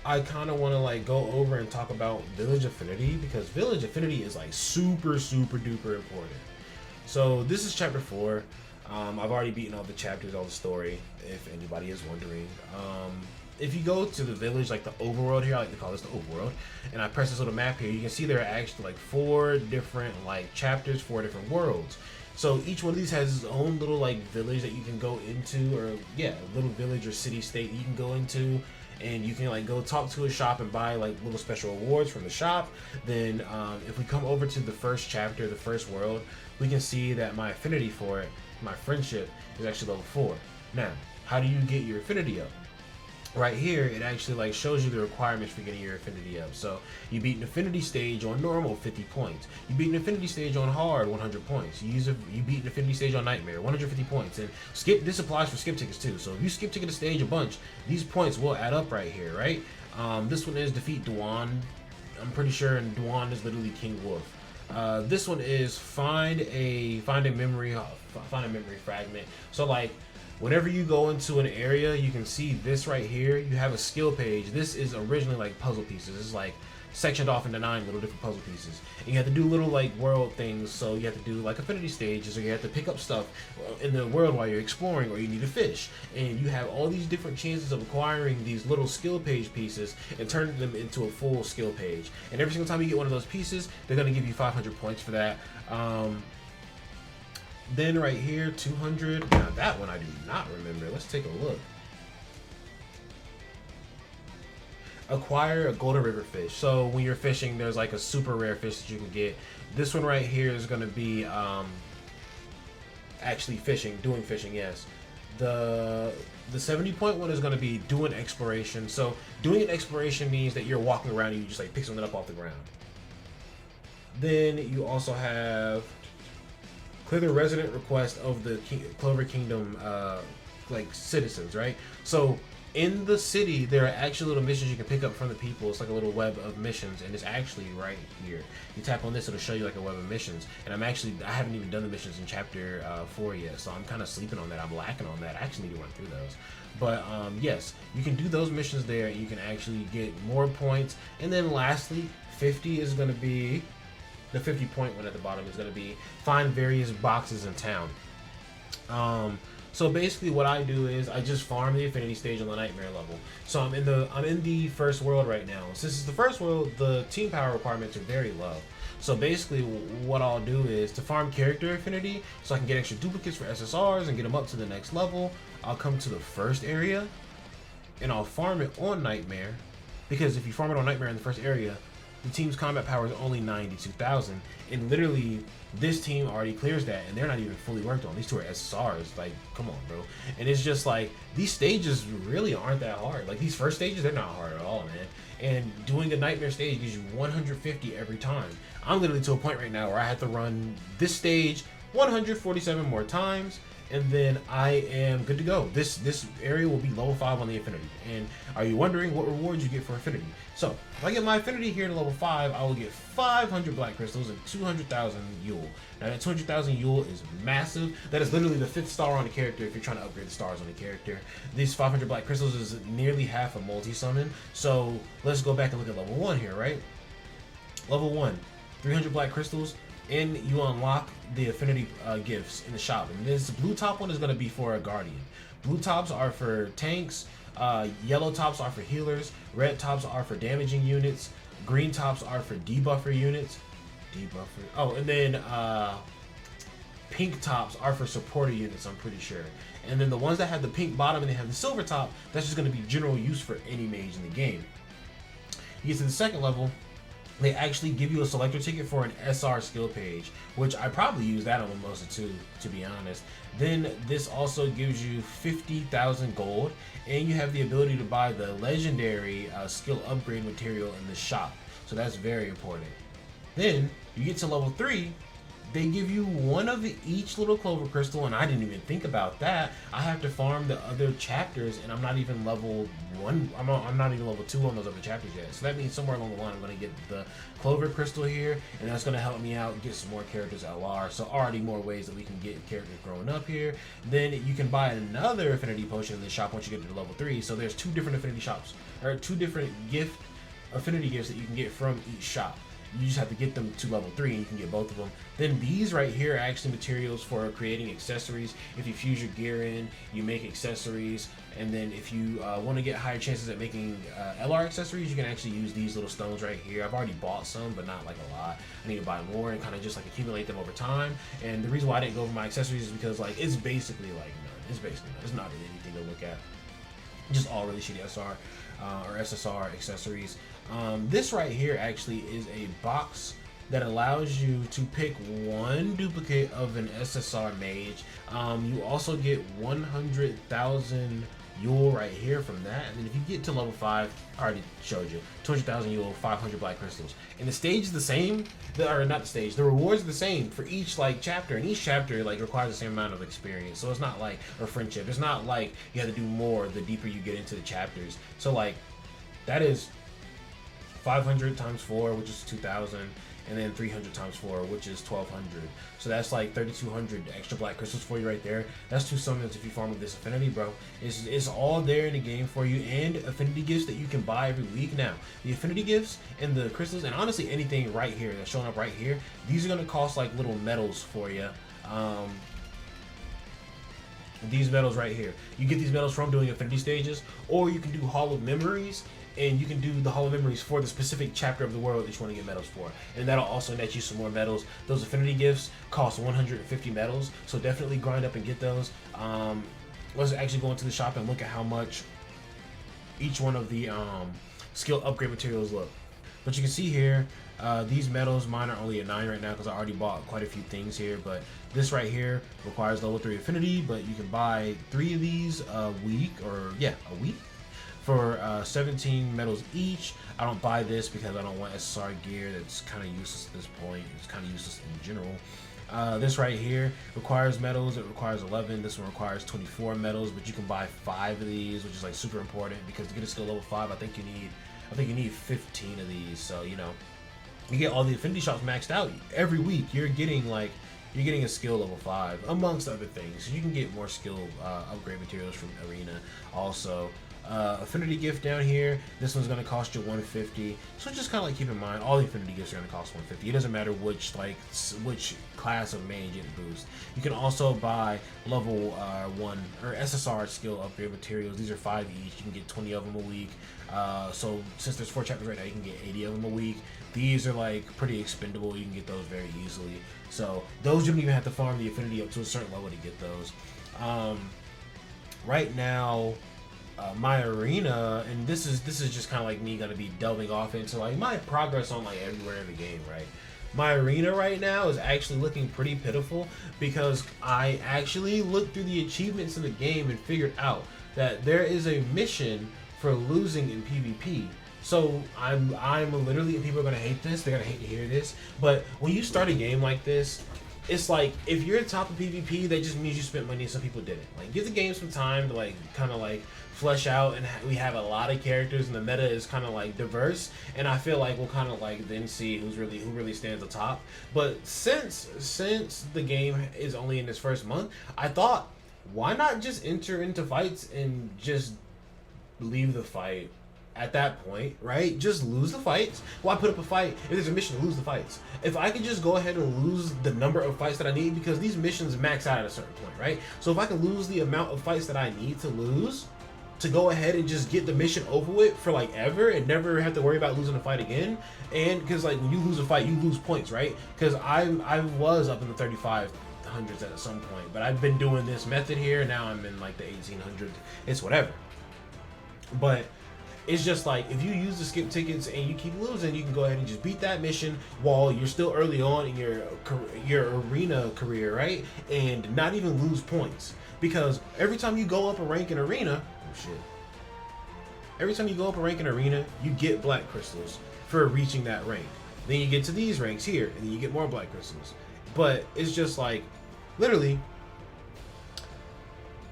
[SPEAKER 1] I kind of want to like go over and talk about Village Affinity, because Village Affinity is like super duper important. So this is chapter 4. I've already beaten all the chapters, all the story, if anybody is wondering. If you go to the village, like the overworld here, I like to call this the overworld, and I press this little map here, you can see there are actually like 4 different like chapters, 4 different worlds. So each one of these has its own little like village that you can go into, or yeah, little village or city state you can go into, and you can like go talk to a shop and buy like little special rewards from the shop. Then if we come over to the first chapter, the first world, we can see that my affinity for it, my friendship, is actually level 4. Now, how do you get your affinity up? Right here, it actually like shows you the requirements for getting your affinity up. So you beat an affinity stage on normal, 50 points. You beat an affinity stage on hard, 100 points. You beat an affinity stage on nightmare, 150 points. And this applies for skip tickets too. So if you skip ticket a stage a bunch, these points will add up right here, right? This one is defeat Duan. I'm pretty sure, and Duan is literally King Wolf. This one is find a memory fragment. So like, whenever you go into an area, you can see this right here. You have a skill page. This is originally like puzzle pieces. It's like sectioned off into 9 little different puzzle pieces. And you have to do little like world things. So you have to do like affinity stages, or you have to pick up stuff in the world while you're exploring, or you need to fish. And you have all these different chances of acquiring these little skill page pieces and turning them into a full skill page. And every single time you get one of those pieces, they're going to give you 500 points for that. Then right here, 200. Now that one I do not remember. Let's take a look. Acquire a golden river fish. So when you're fishing, there's like a super rare fish that you can get. This one right here is going to be actually doing fishing, yes. The 70-point one is going to be doing exploration. So doing an exploration means that you're walking around and you just like pick something up off the ground. Then you also have clear the resident request of the Clover Kingdom like citizens, right? So in the city, there are actually little missions you can pick up from the people. It's like a little web of missions, and it's actually right here. You tap on this, it'll show you like a web of missions. And I haven't even done the missions in chapter 4 yet, so I'm kind of sleeping on that. I'm lacking on that. I actually need to run through those. But yes, you can do those missions there, and you can actually get more points. And then lastly, 50 is going to be the 50-point one at the bottom is going to be find various boxes in town. So basically what I do is I just farm the affinity stage on the nightmare level. So I'm in the first world right now. Since it's the first world, the team power requirements are very low. So basically what I'll do is to farm character affinity so I can get extra duplicates for SSRs and get them up to the next level. I'll come to the first area and I'll farm it on Nightmare, because if you farm it on Nightmare in the first area, the team's combat power is only 92,000, and literally this team already clears that, and they're not even fully worked on. These two are SSRs. Like, come on, bro. And it's just like, these stages really aren't that hard. Like, these first stages, they're not hard at all, man. And doing a Nightmare stage gives you 150 every time. I'm literally to a point right now where I have to run this stage 147 more times, and then I am good to go. This area will be level 5 on the Affinity. And are you wondering what rewards you get for Affinity? So, if I get my Affinity here to level 5, I will get 500 Black Crystals and 200,000 Yule. Now that 200,000 Yule is massive. That is literally the 5th star on the character if you're trying to upgrade the stars on the character. These 500 Black Crystals is nearly half a multi-summon. So, let's go back and look at level 1 here, right? Level 1, 300 Black Crystals, and you unlock the Affinity gifts in the shop. And this blue top one is going to be for a Guardian. Blue tops are for tanks, yellow tops are for healers, red tops are for damaging units, green tops are for debuffer units, oh, and then pink tops are for supporter units, I'm pretty sure. And then the ones that have the pink bottom and they have the silver top, that's just going to be general use for any mage in the game. You get to the second level, they actually give you a selector ticket for an SR skill page, which I probably use that on Mimosa too, to be honest. Then this also gives you 50,000 gold, and you have the ability to buy the legendary skill upgrade material in the shop. So that's very important. Then you get to level 3, they give you one of each little Clover crystal, and I didn't even think about that. I have to farm the other chapters, and I'm not even level 1. I'm not even level 2 on those other chapters yet. So that means somewhere along the line I'm going to get the Clover crystal here, and that's going to help me out get some more characters LR. So already more ways that we can get characters growing up here. Then you can buy another Affinity potion in the shop once you get to level 3. So there's 2 different Affinity shops, or 2 different Affinity gifts that you can get from each shop. You just have to get them to level 3 and you can get both of them. Then these right here are actually materials for creating accessories. If you fuse your gear in, you make accessories. And then if you want to get higher chances at making LR accessories, you can actually use these little stones right here. I've already bought some, but not like a lot. I need to buy more and kind of just like accumulate them over time. And the reason why I didn't go for my accessories is because like it's basically like none. It's basically none. It's not really anything to look at. Just all really shitty SR or SSR accessories. This right here actually is a box that allows you to pick one duplicate of an SSR mage. You also get 100,000 Yule right here from that, and then if you get to level 5, I already showed you 200,000 Yule, 500 Black Crystals, and the stage is the same. Or not the stage, the rewards are the same for each like chapter, and each chapter like requires the same amount of experience. So it's not like, or friendship, it's not like you have to do more the deeper you get into the chapters. So like that is 500 times 4, which is 2,000, and then 300 times 4, which is 1,200. So that's like 3,200 extra Black Crystals for you right there. That's 2 summons if you farm with this Affinity, bro. It's all there in the game for you, and Affinity gifts that you can buy every week. Now, the Affinity gifts and the crystals, and honestly anything right here that's showing up right here, these are going to cost like little medals for you. These medals right here, you get these medals from doing Affinity stages, or you can do Hall of Memories, and you can do the Hall of Memories for the specific chapter of the world that you want to get medals for, and that'll also net you some more medals. Those Affinity gifts cost 150 medals, so definitely grind up and get those. Let's actually go into the shop and look at how much each one of the skill upgrade materials look. But you can see here, these medals, mine are only at 9 right now because I already bought quite a few things here. But this right here requires level 3 Affinity, but you can buy 3 of these a week, or yeah, a week, for 17 medals each. I don't buy this because I don't want SSR gear. That's kind of useless at this point. It's kind of useless in general. This right here requires medals. It requires 11. This one requires 24 medals, but you can buy 5 of these, which is like super important because to get a skill level 5, I think you need 15 of these. So you know, you get all the Affinity shops maxed out every week. You're getting a skill level 5 amongst other things. You can get more skill upgrade materials from Arena also. Affinity gift down here. This one's gonna cost you 150. So just kind of like keep in mind, all the Affinity gifts are gonna cost 150. It doesn't matter which class of mage you boost. You can also buy level 1 or SSR skill upgrade materials. These are 5 each. You can get 20 of them a week. So since there's 4 chapters right now, you can get 80 of them a week. These are like pretty expendable. You can get those very easily. So those you don't even have to farm the Affinity up to a certain level to get those. Right now, my arena, and this is just kind of like me gonna be delving off into like my progress on like everywhere in the game, right? My arena right now is actually looking pretty pitiful because I actually looked through the achievements in the game and figured out that there is a mission for losing in PvP. So I'm literally, and people are gonna hate this, they're gonna hate to hear this, but when you start a game like this, it's like if you're at top of PvP, that just means you spent money and some people didn't. Like, give the game some time to like kind of like flesh out, and we have a lot of characters, and the meta is kind of like diverse, and I feel like we'll kind of like then see who really stands atop. But since the game is only in its first month, I thought, why not just enter into fights and just leave the fight at that point, right? Just lose the fights. Why put up a fight if there's a mission to lose the fights? If I could just go ahead and lose the number of fights that I need, because these missions max out at a certain point, right? So if I can lose the amount of fights that I need to lose to go ahead and just get the mission over with for like ever and never have to worry about losing a fight again. And because like when you lose a fight, you lose points, right? Because I was up in the 3500s at some point, but I've been doing this method here. Now I'm in like the 1800s. It's whatever. But it's just like, if you use the skip tickets and you keep losing, you can go ahead and just beat that mission while you're still early on in your arena career, right? And not even lose points. Because every time you go up a rank in arena, oh shit. Every time you go up a rank in arena, you get black crystals for reaching that rank. Then you get to these ranks here, and then you get more black crystals. But it's just like, literally,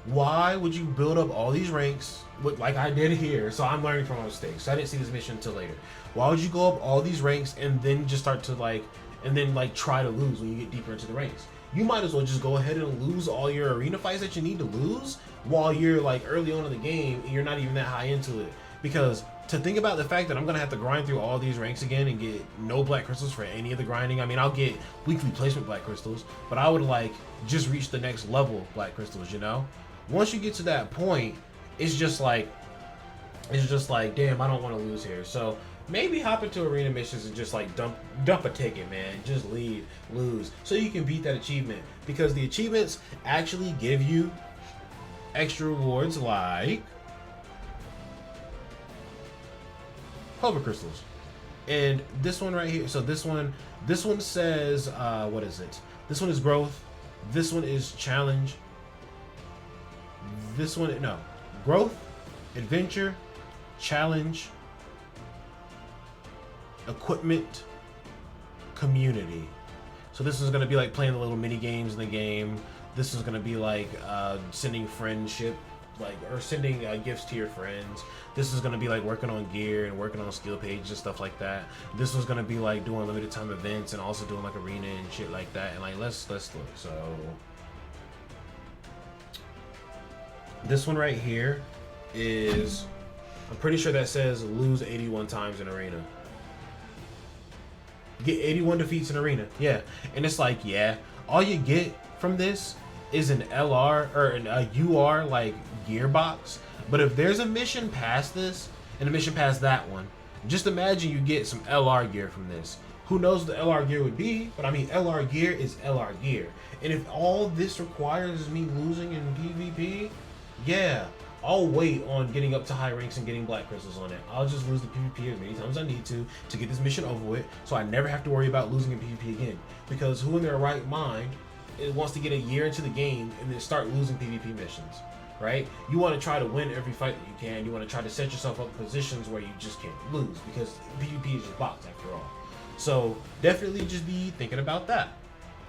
[SPEAKER 1] why would you build up all these ranks like I did here? So I'm learning from my mistakes. So I didn't see this mission until later. Why would you go up all these ranks and then just start to like, and then like try to lose when you get deeper into the ranks? You might as well just go ahead and lose all your arena fights that you need to lose while you're like early on in the game and you're not even that high into it. Because to think about the fact that I'm gonna have to grind through all these ranks again and get no black crystals for any of the grinding. I mean, I'll get weekly placement black crystals, but I would like just reach the next level black crystals, you know? Once you get to that point, it's just like, damn, I don't want to lose here. So maybe hop into arena missions and just like dump a ticket, man. Just leave, lose, so you can beat that achievement. Because the achievements actually give you extra rewards like Clover crystals. And this one right here, so this one says, what is it? This one is growth. This one is challenge. This one, no, growth, adventure, challenge, equipment, community. So this is going to be like playing the little mini games in the game. This is going to be like sending friendship, like, or sending gifts to your friends. This is going to be like working on gear and working on Skillpages and stuff like that. This was going to be like doing limited time events and also doing like arena and shit like that. And like, let's look. So this one right here is, I'm pretty sure that says lose 81 times in arena. Get 81 defeats in arena. Yeah. And it's like, yeah, all you get from this is an LR or an UR like gearbox. But if there's a mission past this and a mission past that one, just imagine you get some LR gear from this. Who knows what the LR gear would be, but I mean, LR gear is LR gear. And if all this requires is me losing in PvP, yeah, I'll wait on getting up to high ranks and getting black crystals on it. I'll just lose the PvP as many times as I need to get this mission over with, so I never have to worry about losing in PvP again. Because who in their right mind wants to get a year into the game and then start losing PvP missions, right? You want to try to win every fight that you can. You want to try to set yourself up in positions where you just can't lose, because PvP is just bots after all. So definitely just be thinking about that.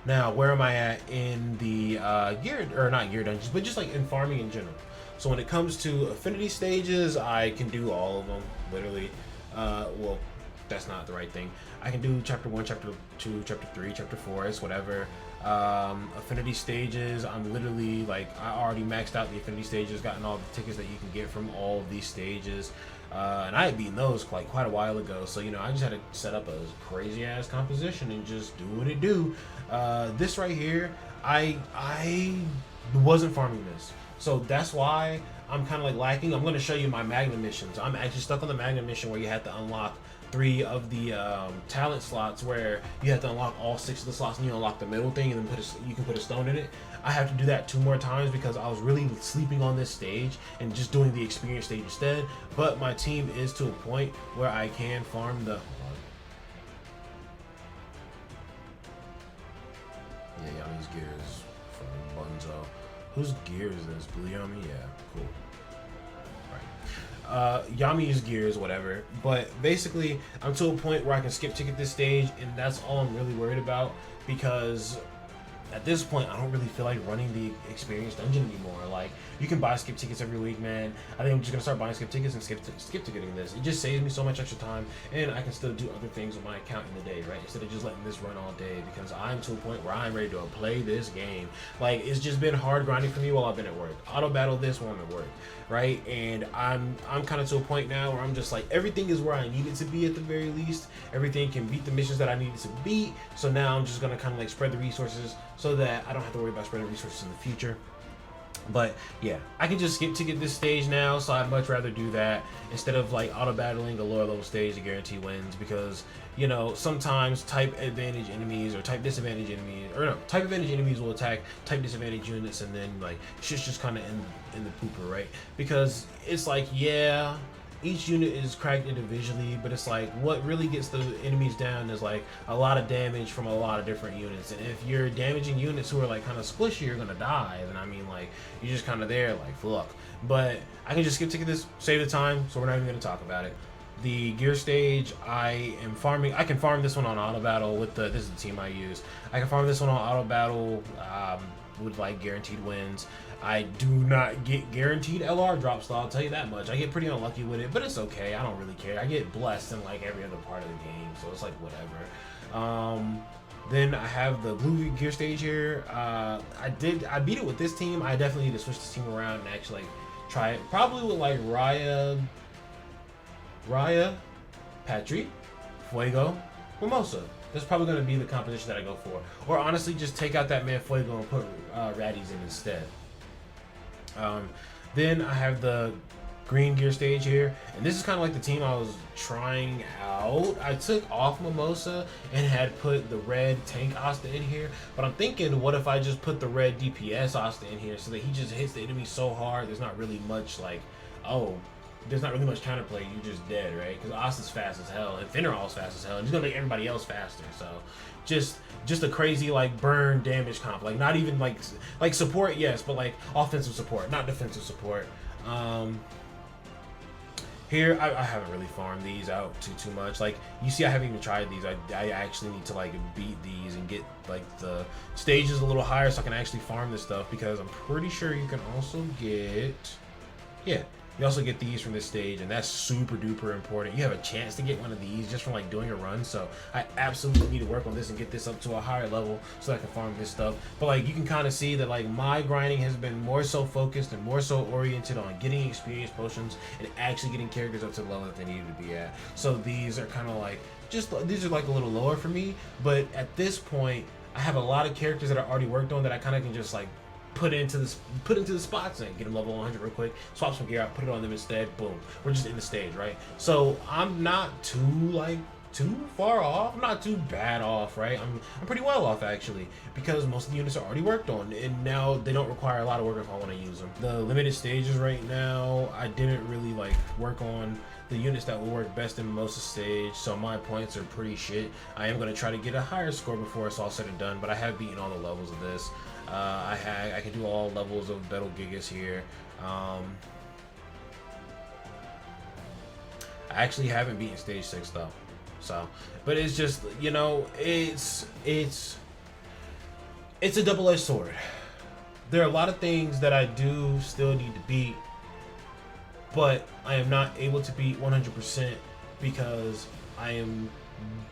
[SPEAKER 1] Now, where am I at in the not gear dungeons, but just like in farming in general? So when it comes to affinity stages, I can do all of them, literally. Well, that's not the right thing. I can do chapter 1, chapter 2, chapter 3, chapter 4, it's whatever. Affinity stages, I'm literally like, I already maxed out the affinity stages, gotten all the tickets that you can get from all of these stages, and I had beaten those like quite a while ago. So you know, I just had to set up a crazy ass composition and just do what it do. This right here, I wasn't farming this, so that's why I'm kind of like lacking. I'm going to show you my Magna missions. I'm actually stuck on the Magna mission where you have to unlock 3 of the talent slots, where you have to unlock all 6 of the slots and you unlock the middle thing, and then you can put a stone in it. I have to do that 2 more times because I was really sleeping on this stage and just doing the experience stage instead. But my team is to a point where I can farm the... Yeah, Yami's gears from Bunzo. Whose gear is this? Blue Yami? Yeah, cool. Yami's gears, whatever. But basically, I'm to a point where I can skip ticket this stage, and that's all I'm really worried about, because at this point, I don't really feel like running the experience dungeon anymore. Like, you can buy skip tickets every week, man. I think I'm just gonna start buying skip tickets and skip ticketing this. It just saves me so much extra time, and I can still do other things with my account in the day, right? Instead of just letting this run all day, because I'm to a point where I'm ready to play this game. Like, it's just been hard grinding for me while I've been at work. Auto battle this while I'm at work, right? And I'm kind of to a point now where I'm just like, everything is where I need it to be at the very least. Everything can beat the missions that I needed to beat. So now I'm just gonna kind of like spread the resources so that I don't have to worry about spreading resources in the future. But yeah, I can just skip ticket this stage now, so I'd much rather do that instead of like auto battling a lower level stage to guarantee wins, because you know, sometimes type advantage enemies or type disadvantage enemies, or no, type advantage enemies will attack type disadvantage units, and then like shit's just kind of in the pooper, right? Because it's like, yeah, each unit is cracked individually, but it's like what really gets the enemies down is like a lot of damage from a lot of different units. And if you're damaging units who are like kind of squishy, you're gonna die. And I mean, like, you're just kind of there like fuck. But I can just skip ticket this, save the time, so we're not even gonna talk about it. The gear stage, I am farming. I can farm this one on auto battle with the. This is the team I use. I can farm this one on auto battle with like guaranteed wins. I do not get guaranteed LR drops, though, I'll tell you that much. I get pretty unlucky with it, but it's okay. I don't really care. I get blessed in like every other part of the game, so it's like whatever. Then I have the blue gear stage here. I beat it with this team. I definitely need to switch this team around and actually like try it. Probably with like Raya, Patry, Fuego, Mimosa. That's probably going to be the composition that I go for. Or honestly, just take out that man Fuego and put Raddies in instead. Then I have the green gear stage here, and this is kind of like the team I was trying out. I took off Mimosa and had put the red tank Asta in here, but I'm thinking, what if I just put the red DPS Asta in here so that he just hits the enemy so hard there's not really much like, there's not really much counterplay, you're just dead, right? Because Asta's fast as hell, and Finnerall's fast as hell, and he's gonna make everybody else faster. So just a crazy like burn damage comp, like not even like support, yes, but like offensive support, not defensive support. Here I haven't really farmed these out too much. Like you see, I haven't even tried these. I actually need to like beat these and get like the stages a little higher so I can actually farm this stuff, because I'm pretty sure you can also get, yeah, you also get these from this stage, and that's super duper important. You have a chance to get one of these just from like doing a run, so I absolutely need to work on this and get this up to a higher level so I can farm this stuff. But like you can kind of see that like my grinding has been more so focused and more so oriented on getting experience potions and actually getting characters up to the level that they needed to be at. So these are kind of like, these are like a little lower for me, but at this point I have a lot of characters that I already worked on that I kind of can just like put into the spots and get them level 100 real quick, swap some gear out, put it on them instead, boom, we're just in the stage, right? So I'm not too far off, I'm not too bad off, right? I'm pretty well off actually, because most of the units are already worked on, and now they don't require a lot of work if I want to use them. The limited stages right now, I didn't really like work on the units that will work best in Mimosa stage, so my points are pretty shit. I am going to try to get a higher score before it's all said and done, but I have beaten all the levels of this. I can do all levels of Battle Gigas here. I actually haven't beaten stage 6 though, so, but it's just, you know, it's a double-edged sword. There are a lot of things that I do still need to beat, but I am not able to beat 100% because I am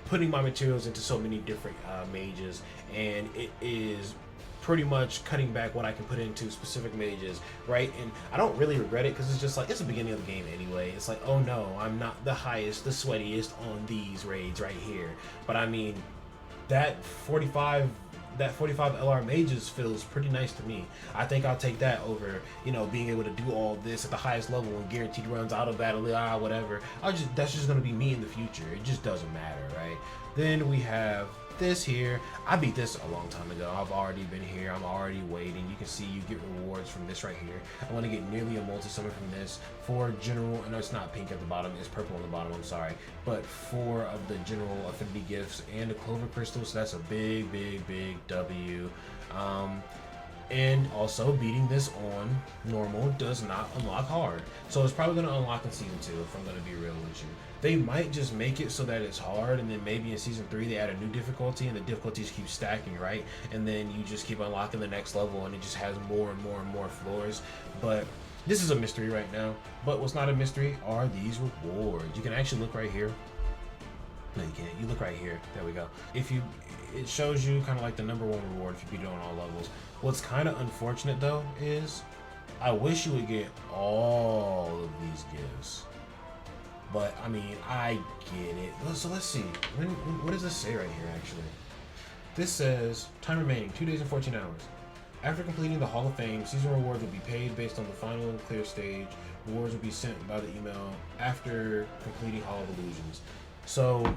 [SPEAKER 1] putting my materials into so many different mages, and it is pretty much cutting back what I can put into specific mages, right? And I don't really regret it because it's just like, it's the beginning of the game anyway. It's like, oh no, I'm not the highest, the sweatiest on these raids right here. But I mean, that 45 LR mages feels pretty nice to me. I think I'll take that over, you know, being able to do all this at the highest level and guaranteed runs, out of battle, whatever. That's just gonna be me in the future. It just doesn't matter, right? Then we have this here. I beat this a long time ago. I've already been here. I'm already waiting. You can see you get rewards from this right here. I want to get nearly a multi-summon from this. 4 general, no, it's not pink at the bottom, it's purple on the bottom, I'm sorry. But 4 of the general affinity gifts and a Clover crystal, so that's a big W. And also beating this on normal does not unlock hard. So it's probably going to unlock in season 2 if I'm going to be real with you. They might just make it so that it's hard, and then maybe in season 3 they add a new difficulty and the difficulties keep stacking, right? And then you just keep unlocking the next level and it just has more and more floors. But this is a mystery right now. But what's not a mystery are these rewards. You can actually look right here. No, you can't. You look right here. There we go. It shows you kind of like the #1 reward if you beat it on all levels. What's kind of unfortunate though is I wish you would get all of these gifts. But I mean, I get it. So let's see. What does this say right here actually? This says time remaining 2 days and 14 hours. After completing the Hall of Fame, season rewards will be paid based on the final and clear stage. Rewards will be sent by the email after completing Hall of Illusions. So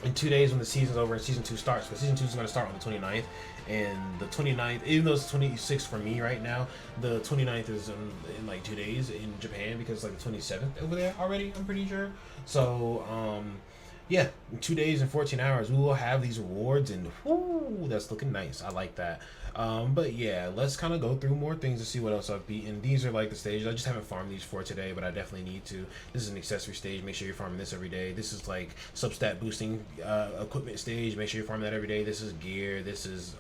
[SPEAKER 1] in 2 days when the season's over and season 2 starts, but season 2 is going to start on the 29th, and the 29th, even though it's 26th for me right now, the 29th is in like 2 days in Japan because it's like the 27th over there already, I'm pretty sure. So yeah, in 2 days and 14 hours we will have these rewards, and whoo, that's looking nice. I like that. But yeah, let's kind of go through more things to see what else I've beaten. These are like the stages. I just haven't farmed these for today, but I definitely need to. This is an accessory stage. Make sure you're farming this every day. This is like substat boosting equipment stage. Make sure you're farming that every day. This is gear. This is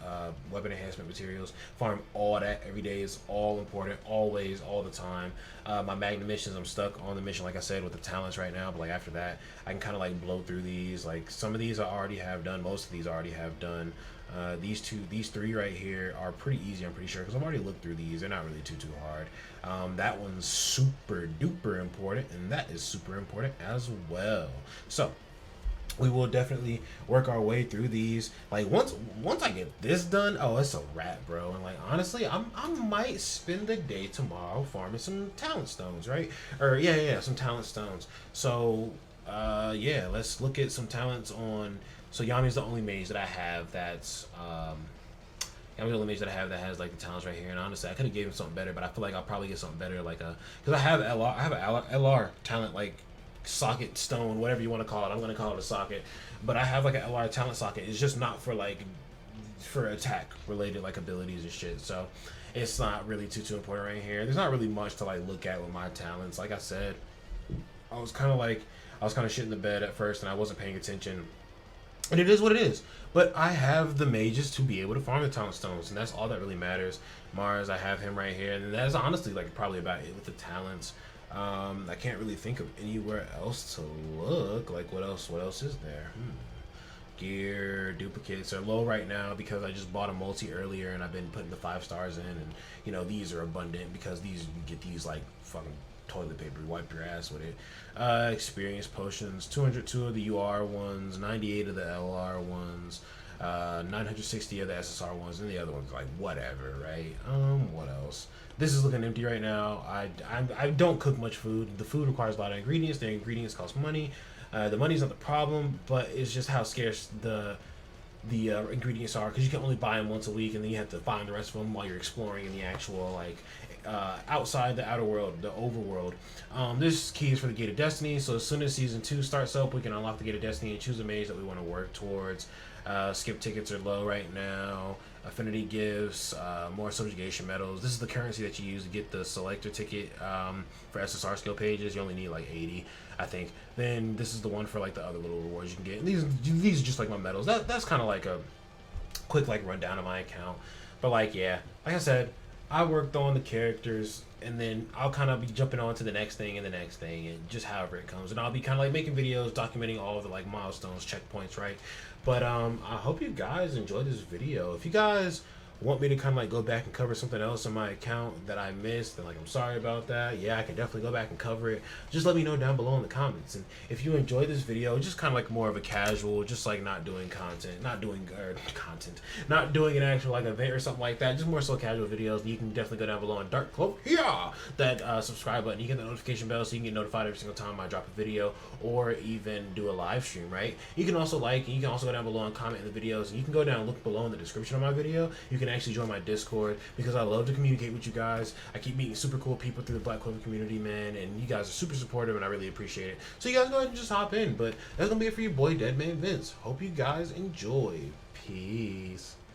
[SPEAKER 1] weapon enhancement materials. Farm all that every day. Is all important. Always, all the time. My Magnum missions, I'm stuck on the mission, like I said, with the talents right now. But like after that, I can kind of like blow through these. Like some of these I already have done. Most of these I already have done. These 3 right here are pretty easy, I'm pretty sure, because I've already looked through these. They're not really too hard. That one's super duper important, and that is super important as well. So we will definitely work our way through these. Like once I get this done, oh, it's a wrap, bro. And like honestly, I might spend the day tomorrow farming some talent stones, right? Or yeah, some talent stones. So yeah, let's look at some talents on. So Yami's the only mage that I have that's Yami's the only mage that I have that has like the talents right here. And honestly, I could have gave him something better, but I feel like I'll probably get something better, like because I have an LR talent, like socket stone, whatever you want to call it. I'm gonna call it a socket, but I have like an LR talent socket. It's just not for like for attack related like abilities and shit. So it's not really too important right here. There's not really much to like look at with my talents. Like I said, I was kind of shit in the bed at first, and I wasn't paying attention. And it is what it is. But I have the mages to be able to farm the talent stones, and that's all that really matters. Mars, I have him right here, and that's honestly like probably about it with the talents. I can't really think of anywhere else to look. Like what else is there? Gear duplicates are low right now because I just bought a multi earlier, and I've been putting the 5 stars in, and you know these are abundant because these you get these like fucking toilet paper, you wipe your ass with it. Experience potions, 202 of the UR ones, 98 of the LR ones, 960 of the SSR ones, and the other ones like whatever, right? What else? This is looking empty right now. I don't cook much food. The food requires a lot of ingredients. The ingredients cost money. The money's not the problem, but it's just how scarce the ingredients are, because you can only buy them once a week, and then you have to find the rest of them while you're exploring in the actual like outside the outer world, the overworld. This key is for the Gate of Destiny, so as soon as season 2 starts up, we can unlock the Gate of Destiny and choose a mage that we want to work towards. Skip tickets are low right now. Affinity gifts, more subjugation medals. This is the currency that you use to get the selector ticket for SSR skill pages. You only need like 80, I think. Then this is the one for like the other little rewards you can get. And these are just like my medals. That's kind of like a quick like rundown of my account. But like yeah, like I said, I worked on the characters, and then I'll kind of be jumping on to the next thing and the next thing, and just however it comes. And I'll be kind of like making videos documenting all of the like milestones, checkpoints, right? But I hope you guys enjoyed this video. If you guys want me to kind of like go back and cover something else on my account that I missed, then like I'm sorry about that. Yeah, I can definitely go back and cover it. Just let me know down below in the comments. And if you enjoyed this video, just kind of like more of a casual, just like not doing content, not doing an actual like event or something like that, just more so casual videos, you can definitely go down below on Dark Clover, yeah, that subscribe button. You get the notification bell so you can get notified every single time I drop a video or even do a live stream, right? You can also like, and you can also go down below and comment in the videos, and you can go down and look below in the description of my video. You can actually join my Discord because I love to communicate with you guys. I keep meeting super cool people through the Black Clover community, man, and you guys are super supportive and I really appreciate it. So you guys go ahead and just hop in. But that's gonna be it for your boy DEADMANVINCE. Hope you guys enjoy. Peace.